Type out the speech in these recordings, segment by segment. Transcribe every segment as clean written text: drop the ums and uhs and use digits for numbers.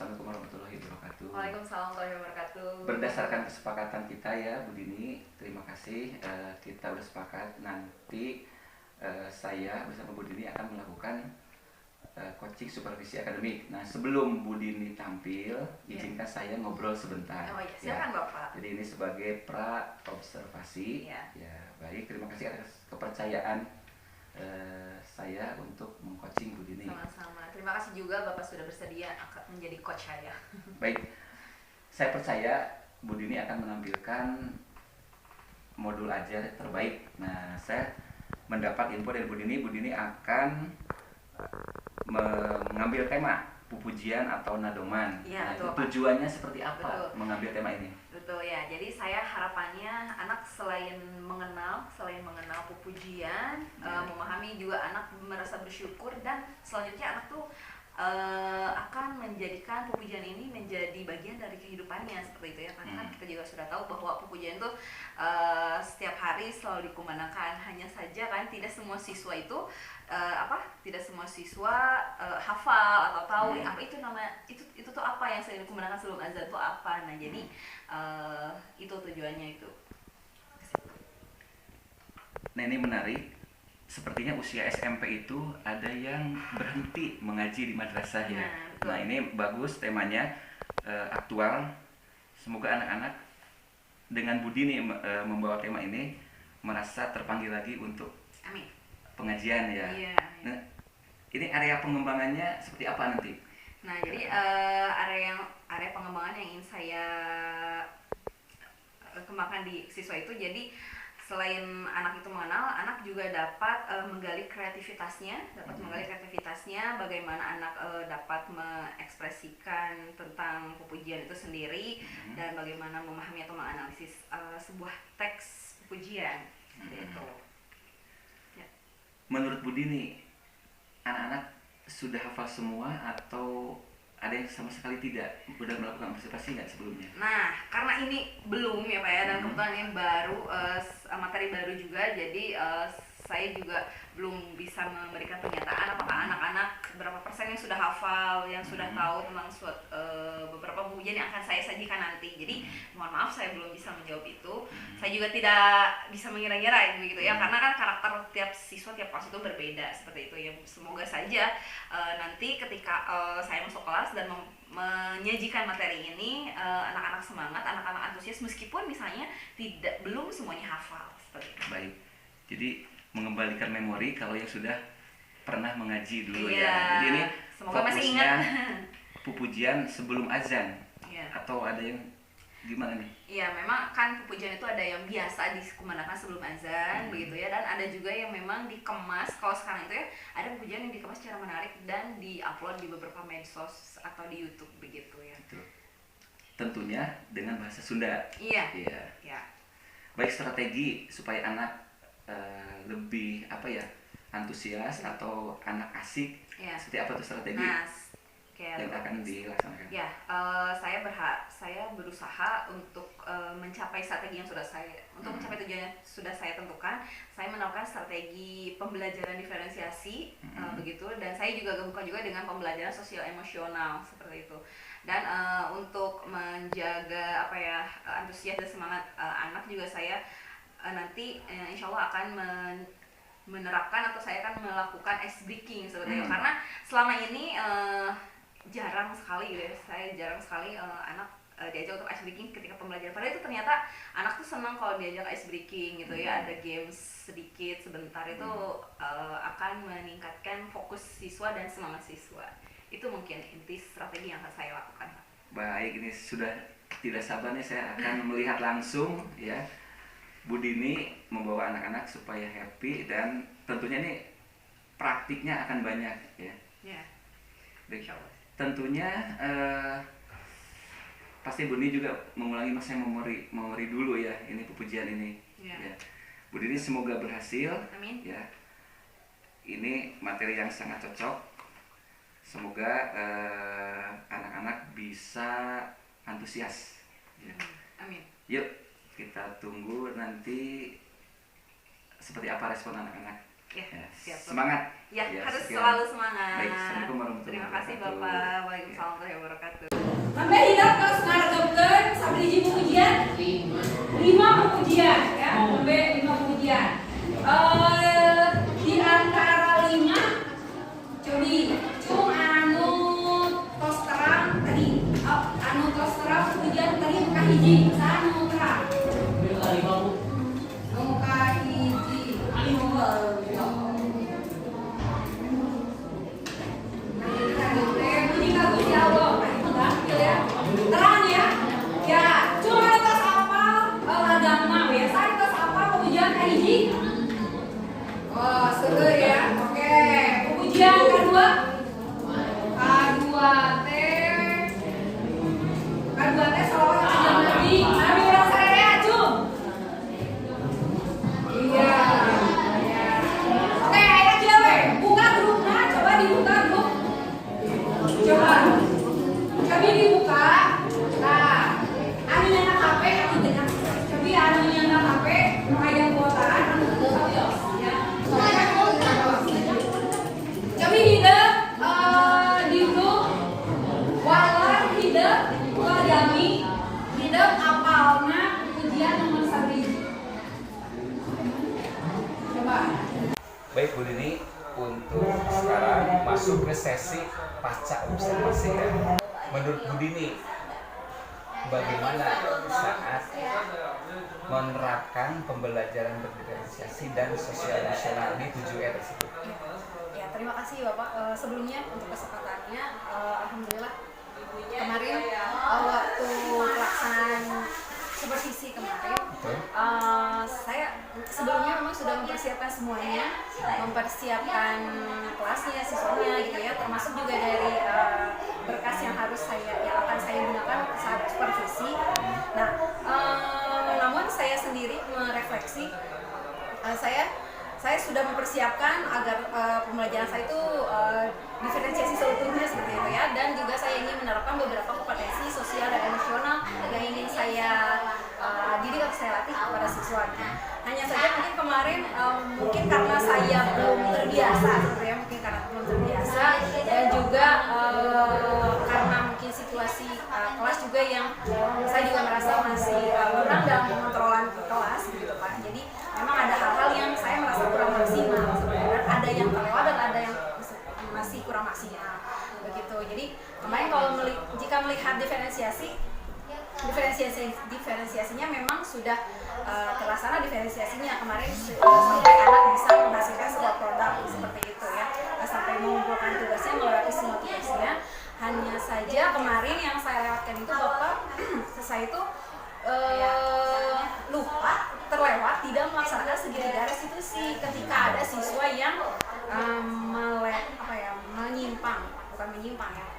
Assalamualaikum warahmatullahi wabarakatuh. Waalaikumsalam warahmatullahi wabarakatuh. Berdasarkan kesepakatan kita ya Bu Dini, terima kasih. Kita udah sepakat nanti saya bersama Bu Dini akan melakukan coaching supervisi akademik. Nah sebelum Bu Dini tampil, izinkan saya ngobrol sebentar. Oh iya, silakan Bapak. Jadi ini sebagai pra observasi. Ya baik, terima kasih atas kepercayaan saya untuk mengcoaching Bu Dini. Sama-sama. Terima kasih juga Bapak sudah bersedia menjadi coach saya. Baik, saya percaya Bu Dini akan menampilkan modul ajar terbaik. Nah, saya mendapat info dari Bu Dini akan mengambil tema pupujian atau nadoman. Ya, nah, betul, itu tujuannya seperti apa betul. mengambil tema ini? Betul ya. Jadi saya harapannya anak selain mengenal pupujian, memahami juga anak merasa bersyukur, dan selanjutnya anak tuh akan menjadikan pupujian ini menjadi bagian dari kehidupannya seperti itu ya. Karena kan kita juga sudah tahu bahwa pupujian itu setiap hari selalu dikumandangkan. Hanya saja kan tidak semua siswa itu hafal atau tahu apa itu nama itu tuh apa yang saya dikumandangkan sebelum azan itu apa. Nah jadi itu tujuannya itu. Nah ini menarik. Sepertinya usia SMP itu ada yang berhenti mengaji di madrasah ya. Nah ini bagus temanya, aktual. Semoga anak-anak dengan Bu Dini membawa tema ini merasa terpanggil lagi untuk pengajian ya. Iya. Nah, ini area pengembangannya seperti apa nanti? Nah jadi area pengembangan yang ingin saya kembangkan di siswa itu, jadi selain anak itu mengenal, anak juga dapat menggali kreativitasnya, bagaimana anak dapat mengekspresikan tentang pupujian itu sendiri, dan bagaimana memahami atau menganalisis sebuah teks pupujian. Gitu. Ya. Menurut Bu Dini, anak-anak sudah hafal semua atau ada yang sama sekali tidak? Udah melakukan observasi nggak sebelumnya? Nah, karena ini belum ya Pak ya, dan kebetulan ini baru materi baru juga, jadi saya juga belum bisa memberikan pernyataan apakah anak-anak berapa persen yang sudah hafal, yang sudah tahu tentang beberapa pujian yang akan saya sajikan nanti. Jadi mohon maaf saya belum bisa menjawab itu. Saya juga tidak bisa mengira-ngira begitu ya, karena kan karakter tiap siswa, tiap kelas itu berbeda seperti itu ya. Semoga saja nanti ketika saya masuk kelas dan menyajikan materi ini, anak-anak semangat, anak-anak antusias meskipun misalnya belum semuanya hafal seperti itu. Baik, jadi mengembalikan memori kalau yang sudah pernah mengaji dulu ya. Jadi ini semoga masih fokusnya ingat. pupujian sebelum azan Ya. atau ada yang gimana nih? Iya, memang kan pupujian itu ada yang biasa dikumandangkan sebelum azan begitu ya, dan ada juga yang memang dikemas. Kalau sekarang itu ya ada pupujian yang dikemas secara menarik dan diupload di beberapa medsos atau di YouTube begitu ya. Betul. Tentunya dengan bahasa Sunda. Iya. Ya. Baik, strategi supaya anak lebih antusias atau anak asik. Seperti apa tuh strategi yang akan dilaksanakan? Ya, saya berusaha untuk mencapai strategi yang mencapai tujuan yang sudah saya tentukan. Saya menerapkan strategi pembelajaran diferensiasi begitu, dan saya juga buka juga dengan pembelajaran sosial emosional seperti itu. Dan untuk menjaga antusias dan semangat anak juga saya nanti insya Allah akan menerapkan atau saya akan melakukan ice breaking seperti itu, karena selama ini jarang sekali anak diajak untuk ice breaking ketika pembelajaran. Padahal itu ternyata anak tuh senang kalau diajak ice breaking gitu ya, ada games sedikit sebentar itu akan meningkatkan fokus siswa dan semangat siswa. Itu mungkin inti strategi yang akan saya lakukan. Baik, ini sudah tidak sabar nih saya akan melihat langsung ya Bu Dini membawa anak-anak supaya happy, dan tentunya ini praktiknya akan banyak ya. Ya. Tentunya pasti Bu Dini juga mengulangi masa memori dulu ya, ini pupujian ini. Ya. Bu Dini semoga berhasil. Amin. Ya. Ini materi yang sangat cocok. Semoga anak-anak bisa antusias. Ya. Amin. Yuk kita tunggu nanti seperti apa respon anak-anak. Ya, siap. Semangat. Ya, Ya, harus sekian. selalu semangat. Baik, Assalamualaikum warahmatullahi Terima kasih wabarakatuh. Bapak. Waalaikumsalam warahmatullahi wabarakatuh. Sampai hilang kelas ngarepkeun sampai hiji pujian 5 pujian ya, sampai 5 pujian. Di antara 5 cobi cung anu tos terang tadi. Anu tos terang pujian tadi muka hiji, anu terang. Muka hiji. Terang ya, ya cuma atas apa agama biasa atas apa pujian hiji. Oh seger ya, oke. Pujian kedua teh salawat pujian Nabi. Nabi orang sarere acung. Iya. Oke, ayo dia we, buka grupnya, coba dibuka grup. Coba dibuka. Nah, anu nyana HP, anu tengah. Coba anu nyana HP, nu aya kuotaan, anu sawios ya. Coba hideung di grup walar hideung wadami hideung apalna pujian nomor 1. Coba. Baik Bu Dini, untuk sekarang masuk ke sesi pasca observasi ya. Menurut Bu Dini, bagaimana saat menerapkan pembelajaran berdiferensiasi dan sosial emosional di 7R tersebut? Ya, terima kasih Bapak sebelumnya untuk kesempatannya. Alhamdulillah kemarin waktu pelaksanaan supervisi kemarin, saya sebelumnya memang sudah mempersiapkan semuanya, mempersiapkan kelasnya, siswanya gitu ya, termasuk juga dari berkas yang akan saya gunakan saat supervisi. Nah, namun saya sendiri merefleksi, saya sudah mempersiapkan agar pembelajaran saya itu diferensiasi seutuhnya seperti itu ya, dan juga saya ingin menerapkan beberapa kompetensi sosial dan emosional yang ingin saya didik atau saya latih kepada siswa. Hanya saja mungkin kemarin mungkin karena saya belum terbiasa gitu ya, dan juga karena mungkin situasi kelas juga yang saya juga merasa masih kurang dalam pengontrolan kelas gitu Pak. Jadi memang ada hal-hal yang saya merasa kurang maksimal sebenarnya, ada yang terlewat dan ada yang masih kurang maksimal begitu. Jadi kemarin kalau jika melihat diferensiasinya memang sudah terlaksana diferensiasinya kemarin sampai anak bisa menghasilkan sebuah produk seperti itu ya, sampai mengumpulkan tugasnya, melewati semua tugasnya. Hanya saja kemarin yang saya lewatkan itu Bapak saya itu lupa, terlewat tidak melaksanakan segitiga restitusi ketika ada siswa yang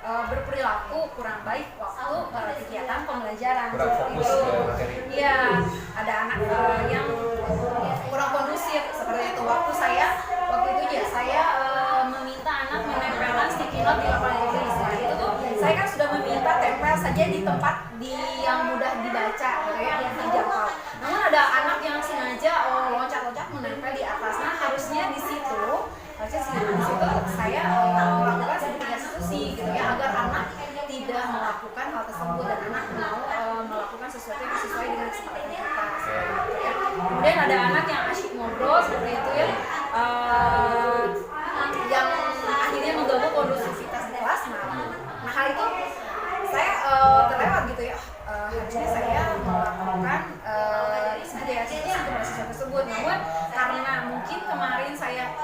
berperilaku kurang baik waktu kegiatan pembelajaran. Kurang fokus ke materi. Iya, ada anak yang kurang kondusif seperti itu. Waktu itu saya meminta anak menempelkan sticky note di lapangan tulis. Nah, itu tuh saya kan sudah meminta tempel saja di tempat yang mudah dibaca, yang dijangkau. Namun ada anak yang sengaja loncat-loncat menempel di atas. Nah, harusnya di situ saya melakukan segitiga restitusi gitu ya, agar anak tidak melakukan hal tersebut dan anak mau melakukan sesuatu yang sesuai dengan kesepakatan kita gitu ya. Kemudian ada anak yang asyik ngobrol seperti itu ya, yang akhirnya mengganggu kondusivitas di kelas. Nah hal itu saya terlewat gitu ya, harusnya saya melakukan segitiga restitusi kepada siswa tersebut. Namun karena mungkin kemarin saya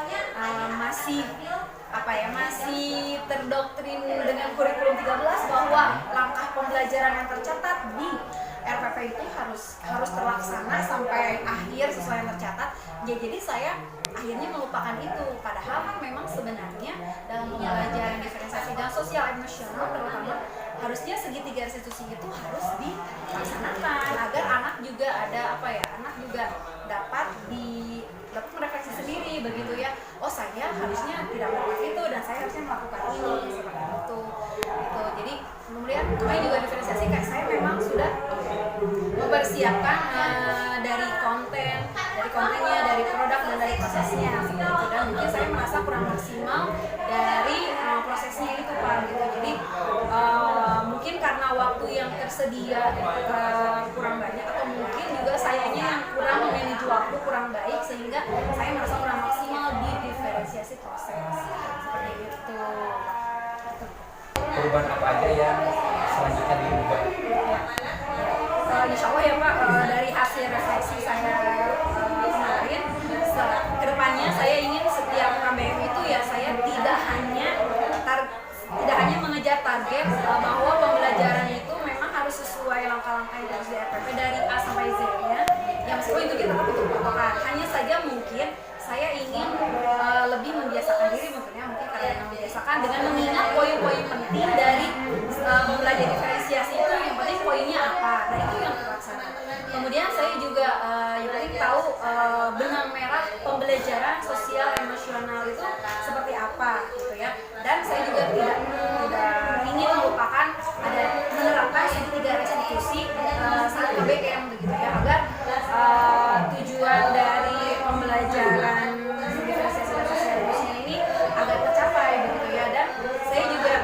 masih terdoktrin dengan kurikulum 13 bahwa langkah pembelajaran yang tercatat di RPP itu harus terlaksana sampai akhir sesuai yang tercatat. Jadi saya akhirnya melupakan itu, padahal kan memang sebenarnya dalam pembelajaran diferensiasi dan sosial emosional terutama harusnya segitiga restitusi itu harus dilaksanakan agar anak juga anak juga dapat merefleksi sendiri begitu ya. Oh saya harusnya tidak melakukan itu dan saya harusnya melakukan ini seperti itu. Jadi kemudian kemarin juga diferensiasi kayak saya memang sudah mempersiapkan dari kontennya, dari produk dan dari prosesnya seperti itu, dan mungkin saya merasa kurang maksimal dari prosesnya itu Pak gitu. Jadi mungkin karena waktu yang tersedia kurang banyak, atau mungkin juga sayanya yang kurang manage waktu kurang baik, sehingga saya merasa kurang maksimal di diferensiasi proses seperti itu. Perubahan apa aja yang selanjutnya diubah? Insya Allah ya Pak, dari hasil refleksi saya kemarin, kedepannya saya ingin setiap KBM itu ya saya tidak hanya mengejar target bahwa pembelajaran itu memang harus sesuai langkah-langkah yang harus di RPP dari A sampai Z ya. Yang meskipun itu kita butuh potongan, hanya saja mungkin saya ingin lebih membiasakan diri mungkin karena yang membiasakan dengan mengingat poin-poin penting dari pembelajaran diferensiasi itu, yang penting poinnya apa, nah itu yang terlaksana. Kemudian saya juga yang penting tahu benang merah pembelajaran sosial emosional itu seperti apa gitu ya. Dan saya juga tidak ingin melupakan ada menerapkan segitiga restitusi saat KBM begitu ya, agar tujuan dari pembelajaran diferensiasi dan sosial emosional ini agar tercapai begitu ya. Dan saya juga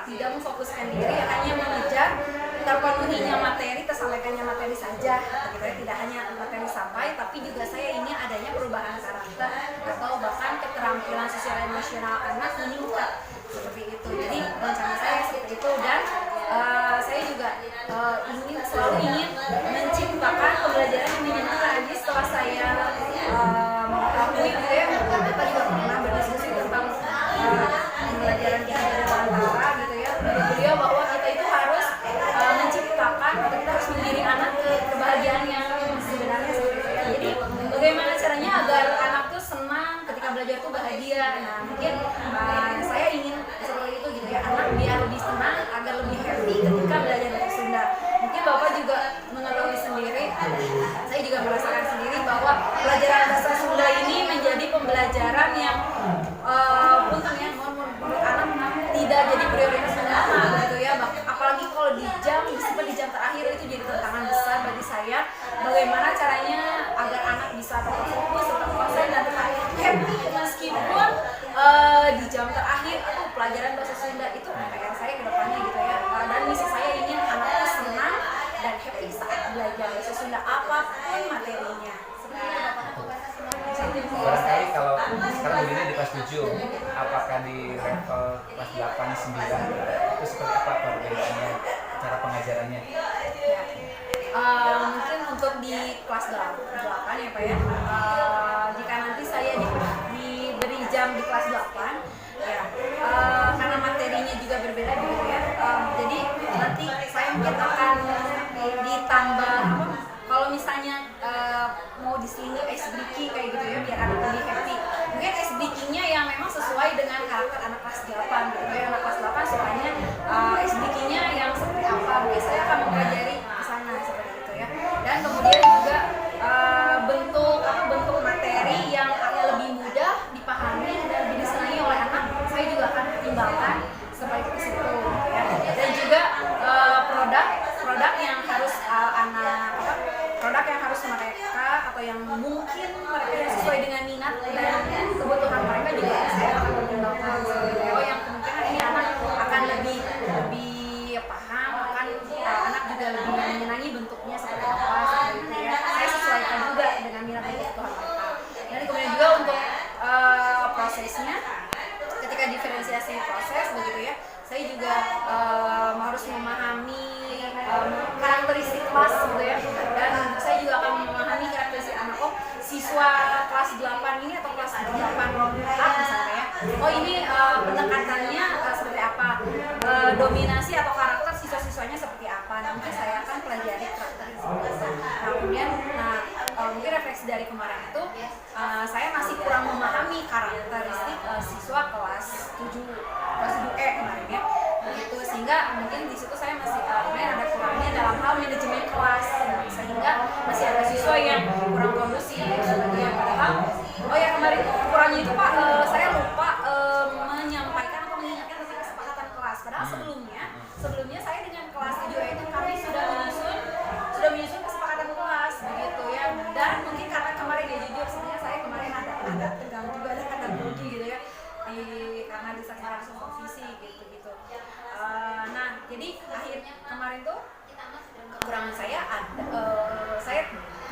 tidak memfokuskan diri hanya mengejar terpenuhinya materi, tersampaikannya materi saja begitu ya. Tidak hanya materi sampai, tapi juga saya ingin adanya perubahan karakter atau bahkan keterampilan sosial emosional anak meningkat seperti itu. Jadi rencana saya seperti itu. Dan saya juga selalu ingin menciptakan pembelajaran yang menyenangkan. Jadi setelah saya mengakui gitu ya, kita juga pernah berdiskusi tentang pembelajaran di antara gitu ya, beliau bahwa kita itu harus menciptakan atau kita harus mengiring anak ke kebahagiaan yang sebenarnya seperti itu ya. Jadi bagaimana caranya agar anak tuh senang ketika belajar tuh bahagia. Nah mungkin saya ingin seperti itu gitu ya, anak biar lebih senang, agar lebih happy ketika belajar bahasa Sunda. Mungkin Bapak juga mengetahui sendiri, saya juga merasakan sendiri bahwa pelajaran bahasa Sunda ini menjadi pembelajaran yang untungnya menurut anak tidak jadi prioritas utama gitu ya. Apalagi kalau di jam terakhir itu jadi tantangan besar bagi saya, bagaimana caranya agar anak bisa tetap fokus, tetap konsen dan tetap happy meskipun di jam terakhir atau pelajaran bahasa Sunda itu PR saya ke depannya gitu ya. Dan misi saya ingin anak senang dan happy saat belajar bahasa Sunda apapun materinya. Barangkali kalau sekarang begini di kelas 7, apakah di level kelas 8, 9 itu seperti apa perbedaannya, cara pengajarannya? Mungkin untuk di kelas 8 ya Pak ya, jika nanti saya diberi jam di kelas 8 ya, karena materinya juga berbeda begitu ya, jadi nanti saya mungkin akan ditambah kalau misalnya mau diselingi ice breaking kayak gitu ya, biar anak lebih happy. Mungkin ice breaking-nya yang memang sesuai dengan karakter anak kelas 8 gitu ya. Anak kelas 8 sukanya ice breaking-nya yang seperti apa, mungkin saya akan mempelajari di sana seperti itu ya. Dan kemudian juga bentuk materi yang akan lebih mudah dipahami dan lebih disenangi oleh anak, saya juga akan pertimbangkan seperti itu gitu ya. Dan juga produk yang harus produk yang harus mereka atau yang mungkin mereka sesuai dengan minat dan kebutuhan mereka juga saya akan pertimbangkan. Oh yang kemungkinan ini anak akan lebih paham, anak juga lebih menyenangi bentuknya seperti apa seperti itu ya. Saya sesuaikan juga dengan minat dan kebutuhan mereka. Dan kemudian juga untuk prosesnya, ketika diferensiasi proses begitu ya, saya juga harus memahami karakteristik kelas gitu ya, dan saya juga akan memahami karakteristik anak. Oh siswa kelas 8 ini atau kelas 8 A misalnya ya, oh ini pendekatannya seperti apa, dominasi atau karakter siswa-siswanya seperti apa. Nah mungkin saya akan pelajari karakteristik. Nah kemudian mungkin refleksi dari kemarin itu saya masih kurang memahami karakteristik siswa kelas 7E kemarin ya begitu, sehingga mungkin di situ saya masih kemarin ada kurangnya dalam hal manajemen kelas, sehingga masih ada siswa yang kurang kondusif sebagian. Padahal oh ya kemarin kurangnya itu Pak, saya lupa menyampaikan atau mengingatkan tentang kesepakatan kelas. Padahal sebelumnya saya dengan kelas 7 itu kami sudah menyusun kesepakatan kelas begitu ya. Dan mungkin karena kemarin ya agak tegang juga dan agak grogi gitu ya karena disertai supervisi gitu. Nah jadi akhir kemarin tuh kekurangan saya saya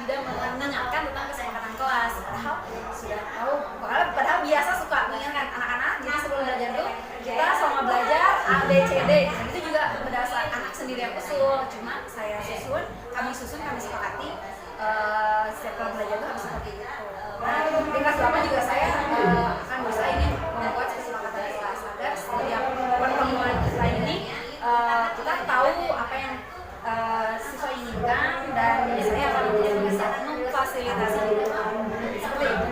tidak mengingatkan tentang kesepakatan kelas, padahal sudah tahu, padahal biasa suka mengingatkan anak-anak. Jadi sebelum belajar tuh kita selama belajar A, B, C, D itu juga berdasar anak sendiri yang usul, cuma kami susun, kami sepakati setiap kali belajar tuh harus seperti itu. Nah di kelas 8 juga saya akan berusaha ini membuat kesepakatan kelas agar setiap pertemuan kita ini kita tahu apa yang siswa inginkan dan saya akan bisa memfasilitasi itu seperti itu.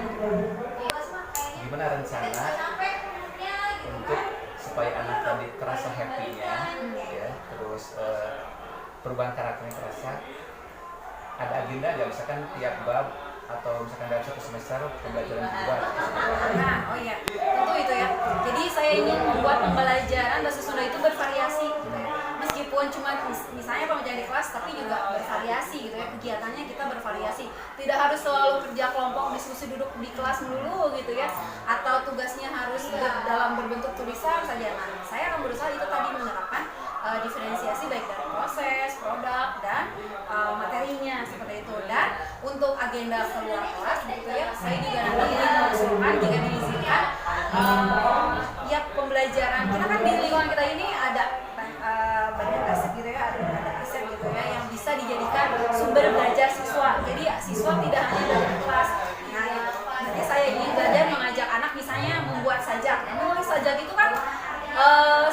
Gimana rencana untuk supaya anak tadi terasa happy-nya ya, terus perubahan karakternya terasa? Ada agenda nggak, misalkan tiap bab atau misalkan dalam satu semester pembelajaran dibuat? Nah, oh iya, tentu itu ya. Jadi saya ingin membuat pembelajaran bahasa Sunda itu bervariasi gitu ya. Meskipun cuma misalnya pembelajaran di kelas, tapi juga bervariasi gitu ya. Kegiatannya kita bervariasi. Tidak harus selalu kerja kelompok, diskusi duduk di kelas melulu gitu ya. Atau tugasnya harus dalam berbentuk tulisan saja. Nah, saya akan berusaha itu tadi menerapkan diferensiasi baik dari proses, produk, dan materinya seperti itu. Dan untuk agenda keluar kelas gitu ya, saya juga nanti ingin mengusulkan jika diizinkan ya pembelajaran kita kan di lingkungan kita ini ada banyak aset gitu ya, ada aset gitu ya yang bisa dijadikan sumber belajar siswa. Jadi siswa tidak hanya dari kelas. Nah, nanti saya ingin belajar mengajak anak misalnya membuat sajak. Menulis sajak itu kan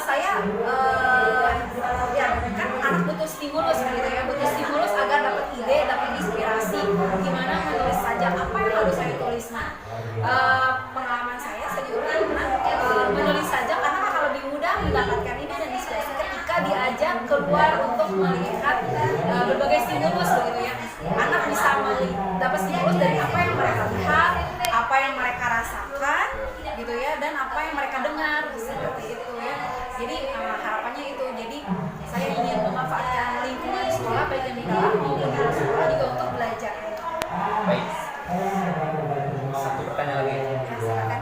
saya ya kan anak butuh stimulus gitu ya, butuh stimulus agar dapat ide, dapat inspirasi gimana menulis sajak, apa yang harus saya tulis. Nah, pengalaman saya juga pernah menulis sajak karena akan lebih mudah mendapatkan ide dan inspirasi ketika diajak keluar untuk melihat berbagai stimulus gitu ya. Anak bisa dapat stimulus dari apa yang mereka lihat, apa yang mereka rasakan gitu ya, dan apa yang mereka dengar seperti itu ya. Jadi harapannya itu, jadi saya ingin memanfaatkan lingkungan sekolah baik yang di dalam maupun di luar sekolah juga untuk belajar. Baik, satu pertanyaan lagi. Ya, silakan.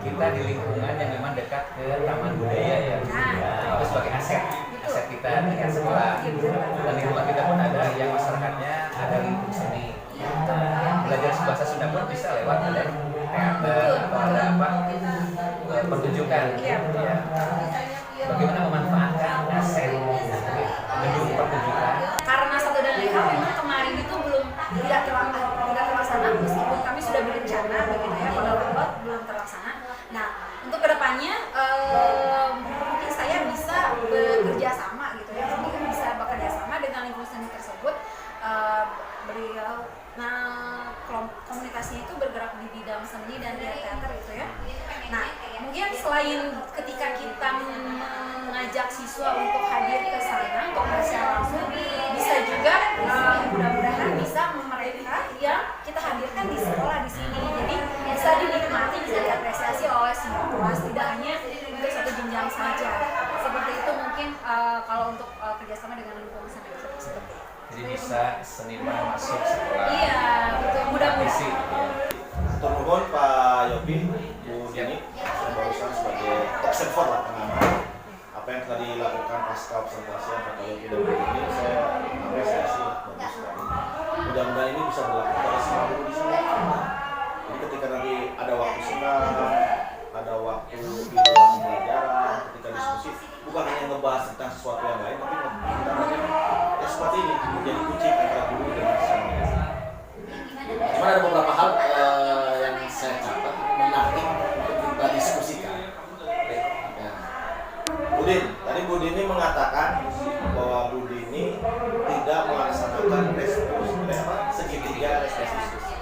Kita di lingkungan yang memang dekat ke taman budaya ya, itu sebagai aset kita dekat sekolah. Dan lingkungan kita pun ada yang masyarakatnya ada lingkup seni. Belajar bahasa Sunda pun bisa lewat ada teater atau ada apa pertunjukan. Ya. Bagaimana memanfaatkan aset gedung pertunjukan? Karena satu dan lain hal memang kemarin itu tidak terlaksana meskipun kami sudah berencana begitu ya, pada lambat belum terlaksana. Nah, untuk kedepannya mungkin saya bisa bekerja sama gitu ya, bisa bekerja sama dengan lingkungan seni tersebut. Beliau, nah komunikasinya itu bergerak di bidang seni dan teater gitu ya. Nah, mungkin selain ketika kita mengajak siswa untuk hadir ke sana untuk belajar langsung, bisa juga mudah-mudahan bisa mereka yang kita hadirkan di sekolah di sini. Jadi bisa dinikmati, bisa diapresiasi oleh semua kelas, tidak hanya untuk satu jenjang saja. Seperti itu mungkin kalau untuk kerjasama dengan lingkungan seni seperti itu. Jadi bisa seniman masuk sekolah. Iya, betul. Mudah-mudahan. Atur nuhun Pak Yopi, Bu Dini, saya barusan sebagai observer lah, pengamat apa yang telah dilakukan pasca observasi antara Pak Yopi dan Bu Dini. Saya apresiasi, bagus sekali. Mudah-mudahan ini bisa berlaku pada semua guru di sini. Jadi ketika nanti ada waktu senang, ada waktu di luar pembelajaran, ketika diskusi, bukan hanya ngebahas tentang sesuatu yang lain, tapi kita seperti ini menjadi kunci antara guru dan siswa. Cuma ada beberapa hal yang saya catat menarik untuk kita diskusikan. Ya. Budin, tadi Bu Dini mengatakan bahwa Bu Dini tidak melaksanakan segitiga restitusi.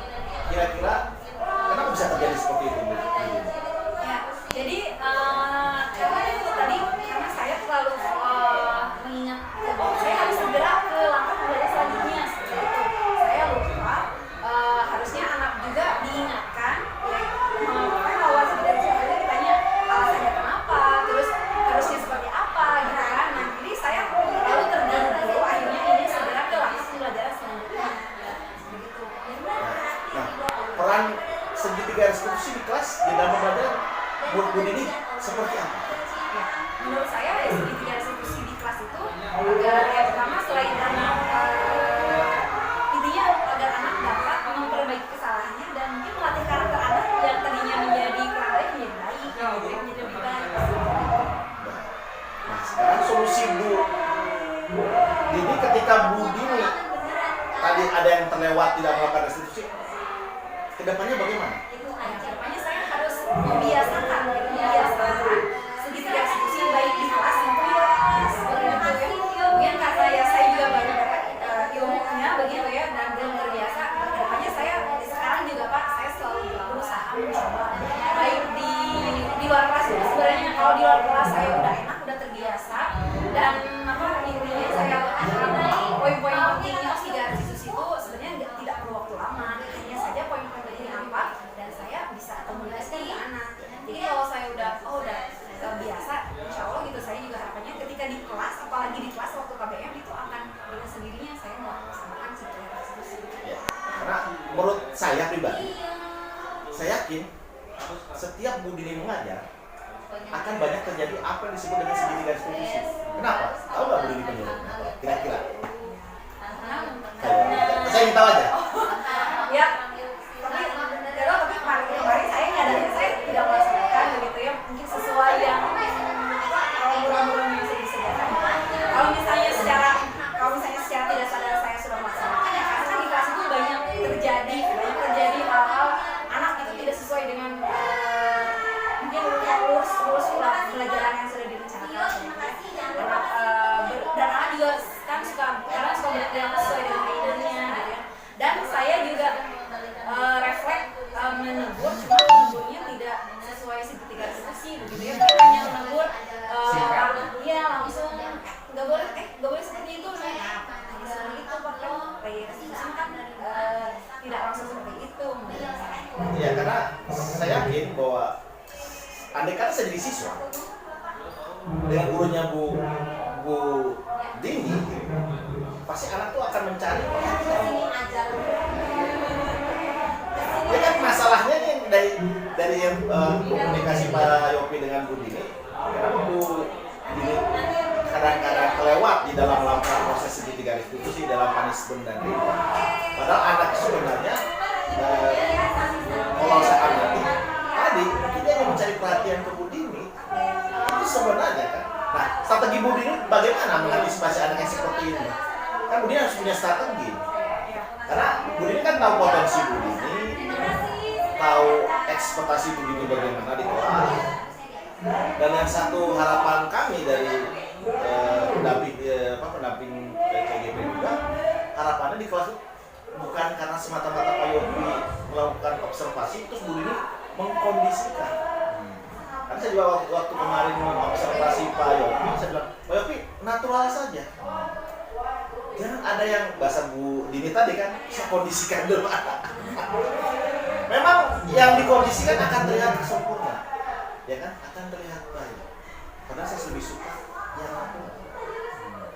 Kira-kira kenapa bisa terjadi seperti itu, Bu Dini? Ya, jadi karena itu tadi karena saya terlalu mengingat saya harus segera ke langkah pembelajaran selanjutnya seperti itu. Saya lupa harusnya anak juga diingatkan ya, awal dari saya ditanya alasannya kenapa, terus harusnya seperti apa gitu kan. Nah, jadi saya lalu terganggu, akhirnya ini segera ke langkah pembelajaran selanjutnya. Begitu. Nah, peran segitiga segitiga restitusi di kelas di dalam pembelajaran menurut Bu Dini seperti apa? Ya, menurut saya segitiga restitusi di kelas itu agar yang pertama selain anak intinya agar anak dapat memperbaiki kesalahannya dan mungkin melatih karakter anak yang tadinya menjadi kurang baik menjadi baik, menjadi lebih baik. Nah, sekarang solusi Bu Dini ketika Bu Dini tadi ada yang terlewat tidak melakukan restitusi, kedepannya bagaimana? Kedepannya saya harus membiasakan segitiga restitusi baik di kelas maupun di kelas begitu ya. Mungkin karena ya saya juga banyak dapat ilmunya begitu ya dan belum terbiasa. Kedepannya saya sekarang juga Pak, saya selalu berusaha mencoba baik di luar kelas juga sebenarnya. Kalau di luar kelas saya udah enak, udah terbiasa dan intinya saya poin-poin pentingnya segitiga restitusi itu sebenarnya tidak perlu waktu lama, hanya saja poin-poin pentingnya apa dan saya bisa komunikasi ke anak. Jadi kalau saya udah biasa, insya Allah gitu saya juga harapannya ketika di kelas, apalagi di kelas waktu KBM itu akan dengan sendirinya saya melaksanakan segitiga restitusi. Ya, karena menurut saya pribadi, saya yakin setiap Bu Dini mengajar akan banyak terjadi apa yang disebut dengan segitiga restitusi. Kenapa? Tahu nggak Bu Dini penyebabnya? Kira-kira? Saya ingin tahu aja. Ya, tapi kemarin saya nyadarin saya tidak melaksanakan begitu ya, mungkin sesuai yang bulan-bulan yang saya disediakan. Kalau misalnya secara tidak sadar saya sudah melaksanakan ya, karena kan di kelas itu banyak terjadi hal-hal anak itu tidak sesuai dengan mungkin lulus pelajaran yang sudah direncanakan. Dan anak juga kan suka berperilaku sesuai dengan keinginannya gitu ya. Dan saya juga refleks menegur, cuma menegurnya tidak sesuai segitiga restitusi begitu ya. Kita hanya menegur langsung nggak boleh seperti itu nah seperti itu pakai restitusi kan tidak langsung seperti itu. Ya, karena saya yakin bahwa andai kata saya jadi siswa dengan gurunya Bu Dini, pasti anak tuh akan mencari ya kan. Masalahnya nih dari yang komunikasi Pak Yopi dengan Bu Dini, kenapa Bu Dini kadang-kadang kelewat di dalam melakukan proses segitiga restitusi dalam punishment dan reward, padahal anak sebenarnya kalau saya amati tadi kita yang mencari perhatian ke Bu Dini itu sebenarnya kan. Nah, strategi Bu Dini bagaimana mengantisipasi anak yang seperti ini? Kan Bu Dini harus punya strategi. Karena Bu Dini kan tahu potensi Bu Dini, tahu ekspektasi Bu Dini bagaimana di kelas. Dan yang satu harapan kami dari pendamping KGP juga, harapannya di kelas itu bukan karena semata-mata Pak Yopi melakukan observasi terus Bu Dini mengkondisikan. Karena saya juga waktu kemarin mengobservasi Pak Yopi, saya bilang, Pak Yopi natural saja. Jangan ada yang bahasa Bu Dini tadi kan, saya kondisikan dulu. Memang yang dikondisikan akan terlihat sempurna, ya kan? Akan terlihat baik. Karena saya lebih suka yang natural.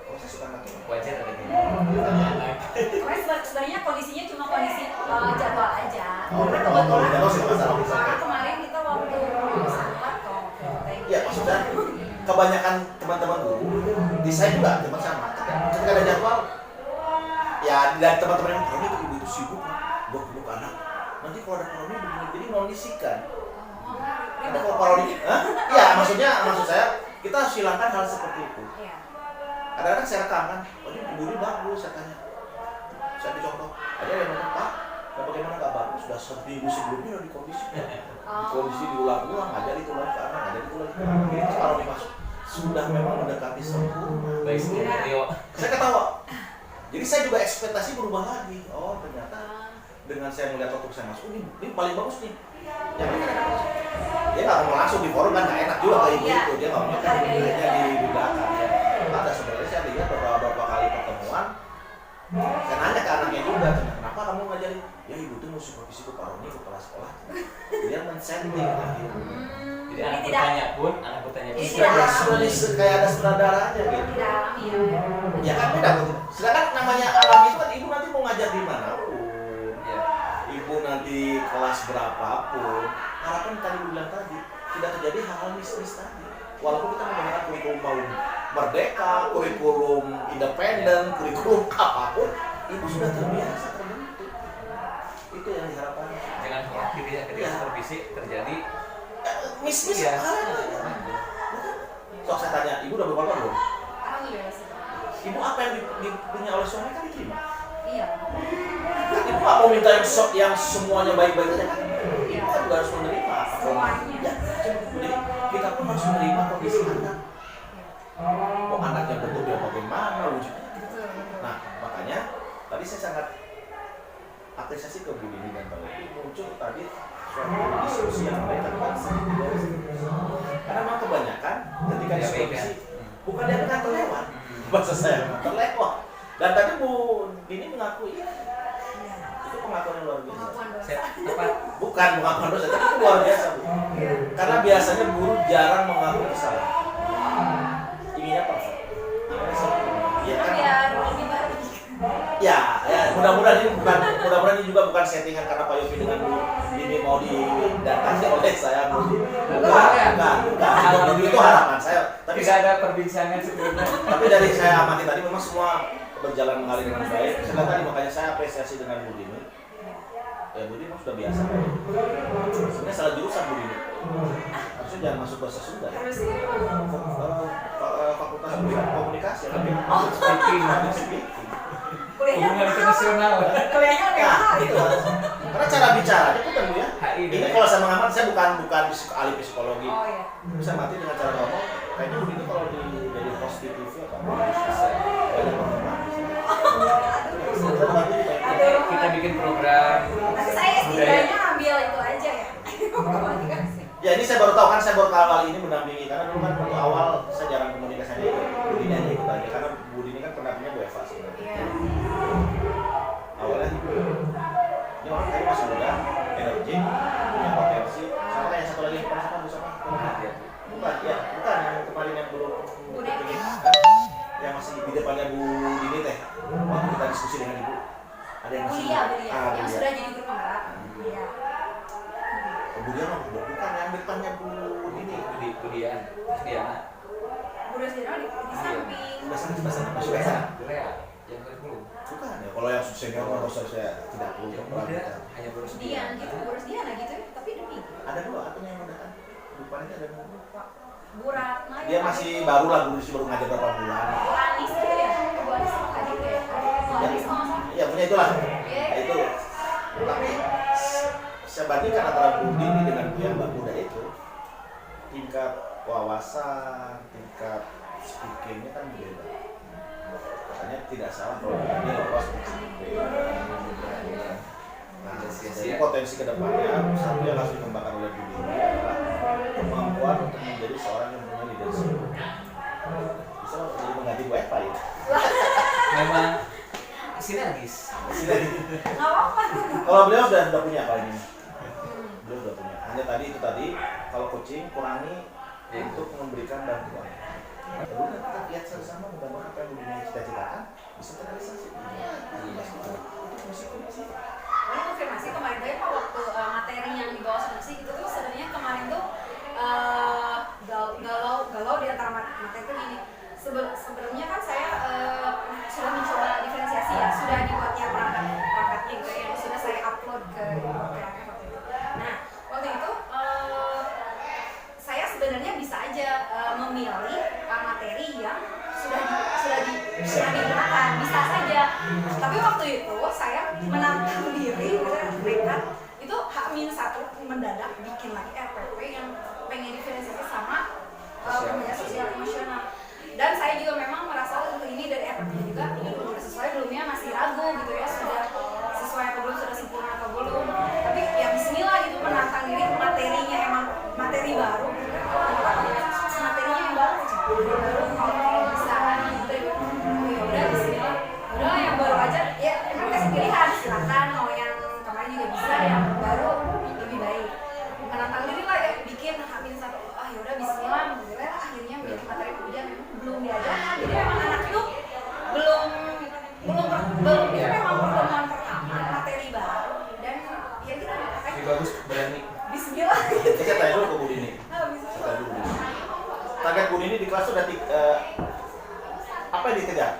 Kalau saya suka natural, Wajar ada gitu. Sebenarnya kondisinya cuma kondisi jadwal aja. Karena kemarin kita waktu sangat ya maksudnya kebanyakan teman-teman guru di saya juga cuma sama. Ketika ada jadwal, ya dari teman-teman yang Roni ibu itu sibuk, buat anak. Nanti kalau ada Roni begini, jadi mengondisikan. Ada kalau Roni, ya maksud saya kita harus hilangkan hal seperti itu. Kadang-kadang saya rekam kan, ini ibu ini bagus, saya tanya. Saya dicontoh, ada yang ngomong, Pak, bagaimana nggak bagus? Sudah seminggu sebelumnya udah dikondisikan. Dikondisi diulang-ulang, ngajar itu lagi ke anak, ngajar itu lagi ke anak. Ini kalau dimasuk, sudah memang mendekati sempurna. Baik skenario. Saya ketawa. Jadi saya juga ekspektasi berubah lagi. Oh ternyata dengan saya melihat waktu saya masuk, ini paling bagus nih. Yang ini dia nggak mau langsung di forum kan, nggak enak juga kayak gitu. Dia nggak mau kan di belakang. Ada sebenarnya saya lihat beberapa kali pertemuan. Saya nanya ke anaknya juga, kenapa kamu ngajarin? Ya ibu tuh mau supervisi ke Pak Roni ke kepala sekolah. Dia men-setting lagi. Jadi anak bertanya pun sudah kayak ada sutradaranya gitu. Ya kan beda. Sedangkan namanya alami itu kan ibu nanti mau ngajar di mana pun. Ya. Ibu nanti di kelas berapapun, harapan tadi bilang tadi tidak terjadi hal-hal mis-mis tadi. Walaupun kita menggunakan kurikulum kaum merdeka, kurikulum independen, kurikulum apapun, itu sudah terbiasa terbentuk. Itu yang diharapkan. Jangan khawatir ya ketika supervisi terjadi mis-mis. Iya. So, saya tanya, ibu udah berapa belum? Alhamdulillah. Ibu apa yang punya oleh suami kan diterima? Iya. Kan ibu nggak mau minta yang semuanya baik-baik aja kan? Ibu kan juga harus menerima Semuanya. Ya, jadi kita pun harus menerima kondisi anak. Oh, anaknya bentuk dia bagaimana wujudnya. Betul. Nah, makanya tadi saya sangat apresiasi ke Bu Dini dan Pak Yopi muncul tadi suatu diskusi yang baik tentang karena memang kebanyakan ketika diskusi bukan dia kan terlewat bahasa saya terlewat dan tadi Bu Dini mengakui itu pengakuan yang luar biasa. Bukan pengakuan dosa, tapi itu luar biasa Bu. Karena biasanya guru jarang mengakui kesalahan. Inginnya perfect. Ya kan? Biar lebih baik. Ya, mudah-mudahan ini juga bukan settingan karena Pak Yopi dengan Bu Dini mau didatangi oleh saya Bu. Bukan. Itu harapan saya. Tapi tidak ada perbincangan sebelumnya. Tapi dari saya amati tadi memang semua berjalan mengalir dengan baik. Saya tadi makanya saya apresiasi dengan Bu Dini. Ya Bu Dini sudah biasa. Sebenarnya salah jurusan Bu Dini. Harusnya jangan masuk bahasa Sunda. Fakultas komunikasi. Speaking. Hubungan internasional. Kuliahnya Nah, itu karena cara bicaranya itu kan Bu ya. HI, Ini kalau saya mengamati, saya bukan ahli psikologi. Oh iya. Saya mati dengan cara ngomong. Kayaknya Bu Dini kalau jadi host di TV apa bisa banyak orang. Kita bikin program. Tapi saya setidaknya ambil itu aja ya. Komunikasi. Ya ini saya baru tahu kan, saya baru tahu kali ini mendampingi karena dulu kan waktu awal saya jarang komunikasinya ikut. Bu Dini aja ikut aja karena Bu Dini kan pendampingnya Bu Eva sebenarnya. Iya. Awalnya ini orang kayak masih muda, energi, punya potensi. Sama kayak satu lagi pernah sama Bu sama. Bukan yang kemarin yang belum yang masih di depannya Bu Dini teh. Waktu kita diskusi dengan Ibu. Ada yang masih Yang sudah jadi guru penggerak. Iya. Budian bukan yang depannya Bu Dini. Budian. Guru sendiri di samping. Bahasa Korea. Yang kurikulum. Bukan ya, kalau yang senior kalau saya tidak perlu Hanya berus Dian gitu, guru Dian gitu, tapi demi. ada dua atau yang muda kan depannya ada dua. Bu Ratna. Dia masih baru lah, guru baru ngajar berapa bulan. Bu Anis gitu ya. Bu Anis sama Kadit ya. Bu Anis sama Iya punya itulah. Nah, itu. Tapi saya bandingkan antara Bu Dini dengan Bu yang muda itu, tingkat wawasan, tingkat speakingnya kan berbeda. Makanya tidak salah kalau dia lolos nah, jadi potensi kedepannya satu yang harus dikembangkan oleh Bu Dini adalah kemampuan untuk menjadi seorang yang punya leadership. Bisa jadi mengganti Bu Eva ya. Memang sinergis. Nggak apa-apa. Kalau beliau sudah punya apa ini? Beliau sudah punya. Hanya tadi kalau coaching kurangi untuk memberikan bantuan. Dulu kita lihat sama-sama mudah-mudahan apa yang Bu Dini cita-citakan bisa terrealisasi. Ini konfirmasi kemarin tuh ya Pak, waktu materi yang dibawa solusi itu tuh sebenarnya kemarin tuh galau di antara materi itu gini. Sebelumnya kan saya sudah mencoba diferensiasi ya, sudah dibuatnya perangkatnya gitu yang sudah saya upload ke waktu itu. Nah waktu itu saya sebenarnya bisa aja memilih materi yang sudah digunakan, bisa saja. Tapi waktu itu saya menantang diri, mereka itu H-1 mendadak bikin lagi RPP yang pengen diferensiasi sama pembelajaran sosial emosional. Dan saya juga memang merasa untuk ini dari RPP juga ini belum sesuai, belumnya masih ragu gitu ya, sudah sesuai atau belum, sudah sempurna atau belum. Tapi ya bismillah gitu, menantang diri, materinya emang materi baru, materinya yang baru kalau bisa gitu ya. Udah bismillah, udah yang baru aja ya, emang kasih pilihan, silakan mau yang kemarin juga bisa, yang baru lebih baik. Menantang diri lah ya, bikin H-1, yaudah bismillah, alhamdulillah akhirnya bikin materi ujian belum diajarkan. Jadi memang anak itu belum itu memang pertemuan pertama, materi baru, dan ya kita Jadi saya tanya dulu ke Bu Dini. Saya tanya dulu Bu Dini. Target Bu Dini di kelas itu apa yang dikejar?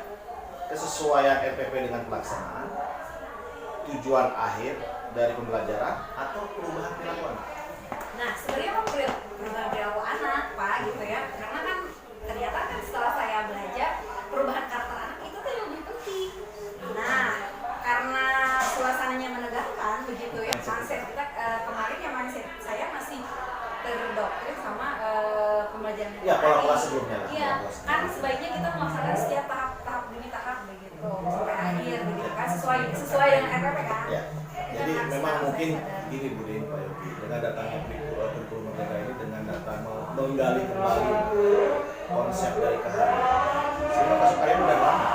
Kesesuaian RPP dengan pelaksanaan, tujuan akhir dari pembelajaran, atau perubahan perilaku anak? Nah, sebenarnya kan perubahan perilaku anak, Pak, gitu ya. Karena kan ternyata kan setelah saya belajar, perubahan karakter anak itu tuh yang lebih penting. Nah, karena suasananya menegangkan, begitu ya, mindset kita kemarin ya mindset saya masih terdoktrin sama pembelajaran Ya, pola-pola sebelumnya lah. Iya, kan sebaiknya kita melaksanakan setiap tahap demi tahap begitu sampai akhir begitu kan sesuai dengan RPP kan. Ya. Jadi memang mungkin gini Bu Din, Pak Yogi, dengan datangnya kurikulum Merdeka ini dengan datang menggali kembali konsep dari keharian. Sehingga masuk kalian udah lama.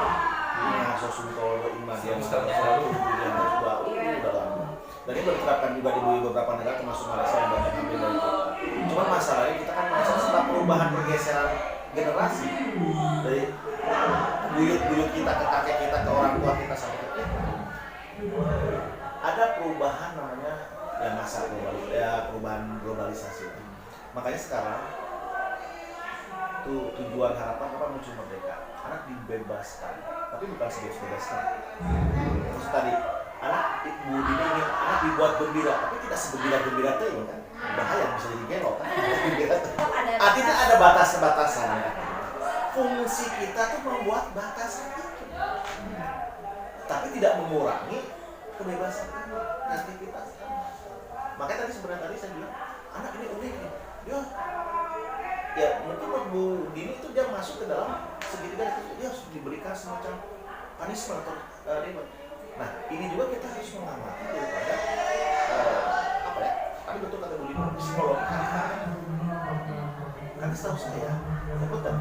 Nah, Sosuntolo, Imadian, udah lama. Dan ini diterapkan juga di beberapa negara termasuk Malaysia yang banyak ambil dari kita. Cuma masalahnya kita kan merasa setelah perubahan pergeseran generasi dari buyut-buyut kita ke kakek kita ke orang tua kita sampai ke kita, ada perubahan namanya ya masa perubahan globalisasi. Makanya sekarang tujuan harapan apa muncul merdeka, anak dibebaskan, tapi bukan sebebas-bebaskan. Terus tadi anak ibu ini anak dibuat gembira, tapi tidak segembira-gembira itu kan bahaya, bisa jadi gelo kan. Artinya ada batas-batasannya. Fungsi kita tuh membuat batasan itu, tapi tidak mengurangi kebebasan aktivitas. Makanya tadi saya bilang anak ini unik nih, ya mungkin Bu Dini itu dia masuk ke dalam segitiga itu dia harus diberikan semacam punishment atau reward. Nah ini juga kita harus mengamati daripada apa ya? Tadi betul kata Bu Dini, psikolog. Karena setahu saya, betul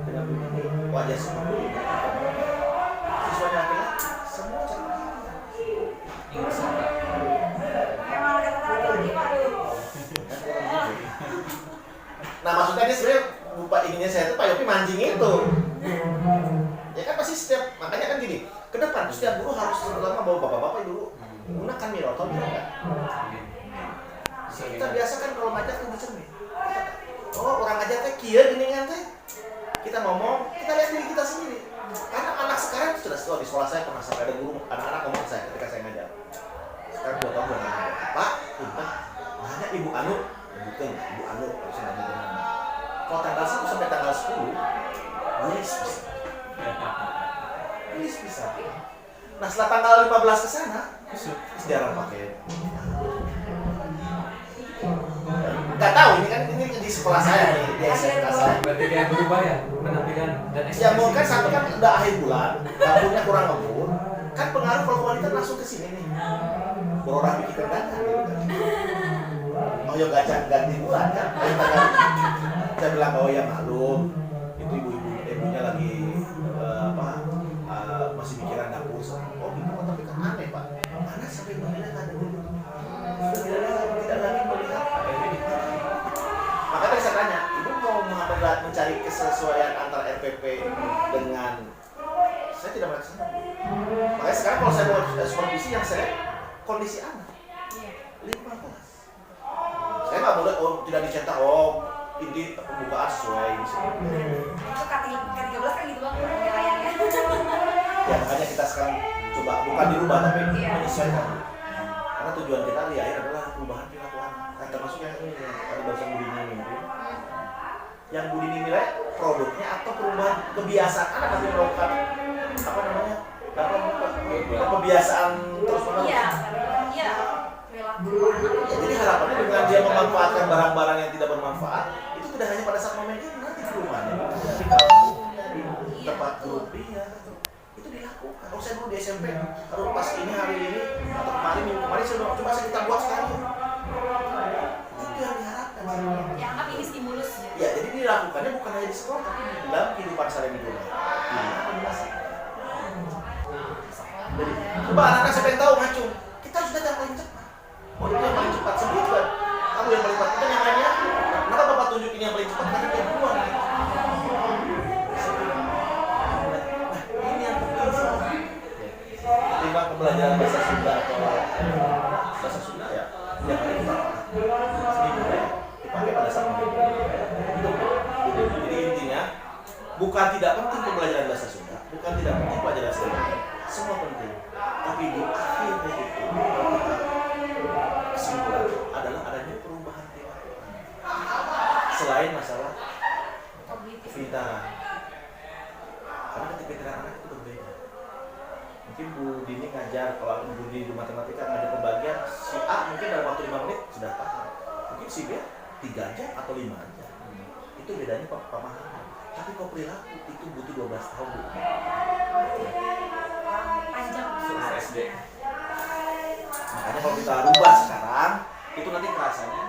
dengan Bu Dini wajah seperti ini, siswanya laki-laki semua cantik. Ingat sama. Memang laki-laki Pak. Nah maksudnya dia sebenarnya lupa ininya saya tuh Pak Yopi mancing itu. Ya kan pasti setiap, makanya kan gini, ke depan setiap guru harus terutama bawa bapak-bapak dulu gunakan mirror kan. Kita biasa kan kalau ngajar tuh dicermin. Oh orang ngajar teh kieu geuningan teh. Kita ngomong, kita lihat diri kita sendiri. Karena anak sekarang sudah di sekolah saya pernah sampai ada guru anak-anak ngomong ke saya ketika saya ngajar. Sekarang 2 tahun udah ngajar. Pak, nanya Ibu Anu, bukan Ibu Anu, harus nanya dengan nama. Kalau tanggal 1 sampai tanggal 10, nulis bisa. Nulis bisa. Nah setelah tanggal 15 ke sana, jarang pakai. Nggak tahu, ini di sekolah saya nih, di SMK saya. Berarti dia berubah ya penampilan dan ekspresi. Ya mungkin satu kan udah akhir bulan, dapurnya kurang ngebul, kan pengaruh kalau wanita langsung ke sini nih. Berorang bikin kendangan gitu kan. Oh ya ganti bulan kan. Saya bilang oh ya maklum, itu ibunya lagi masih mikiran dapur. Oh gitu, tapi kan aneh Pak. Anak sampai melihat ada gitu. Tidak lagi melihat. Makanya saya tanya, ibu mau mencari kesesuaian antara RPP dengan saya tidak merasa. Makanya sekarang kalau saya mau supervisi yang saya kondisi anak 15. Saya nggak boleh tidak dicetak ini pembukaan sesuai di sini. Itu K13 kan gitu Bang penilaiannya. Ya makanya kita sekarang coba bukan dirubah tapi menyesuaikan. Karena tujuan kita di akhir adalah perubahan perilaku anak. Nah, termasuk yang ini tadi barusan Bu Dini mimpin. Yang Bu Dini nilai produknya atau perubahan kebiasaan anak tapi melakukan kebiasaan terus menerus. Iya. Perilaku anak. Ya, jadi harapannya dengan dia memanfaatkan barang-barang yang tidak bermanfaat itu tidak hanya pada saat momen ini, nanti di rumahnya, di kampungnya, di tempat grup dia itu dilakukan. Oh saya dulu di SMP harus pas ini hari ini atau minggu kemarin saya coba kita buat sekali. Itu yang diharapkan. Ya anggap ini stimulus ya. Ya jadi dilakukannya bukan hanya di sekolah tapi di dalam kehidupan sehari-hari di rumah. Jadi coba anak-anak saya pengen tahu ngacung, kita harus datang paling cepat. Oh itu yang paling cepat sebut kan? Kamu yang paling cepat, kita yang lainnya. Kenapa Bapak tunjukin yang paling cepat? Karena dia duluan. Nah ini yang penting. Ketimbang pembelajaran bahasa Sunda atau bahasa Sunda ya, yang paling utama. sangat penting. Gitu. Jadi intinya bukan tidak penting pembelajaran bahasa Sunda, bukan tidak penting pelajaran Sunda, semua penting. Tapi di akhirnya itu kalau kita kesimpulan adalah adanya perubahan perilaku. Selain masalah pintaran, karena ketika anak itu berbeda. Mungkin Bu Dini ngajar, kalau Bu Dini di matematika ngajar pembagian, si A mungkin dalam waktu 5 menit sudah paham, mungkin si B 3 jam atau 5 jam. Itu bedanya pemahaman. Tapi kalau perilaku itu butuh 12 tahun. Panjang. Selesai SD. Makanya kalau kita rubah sekarang, itu nanti kerasanya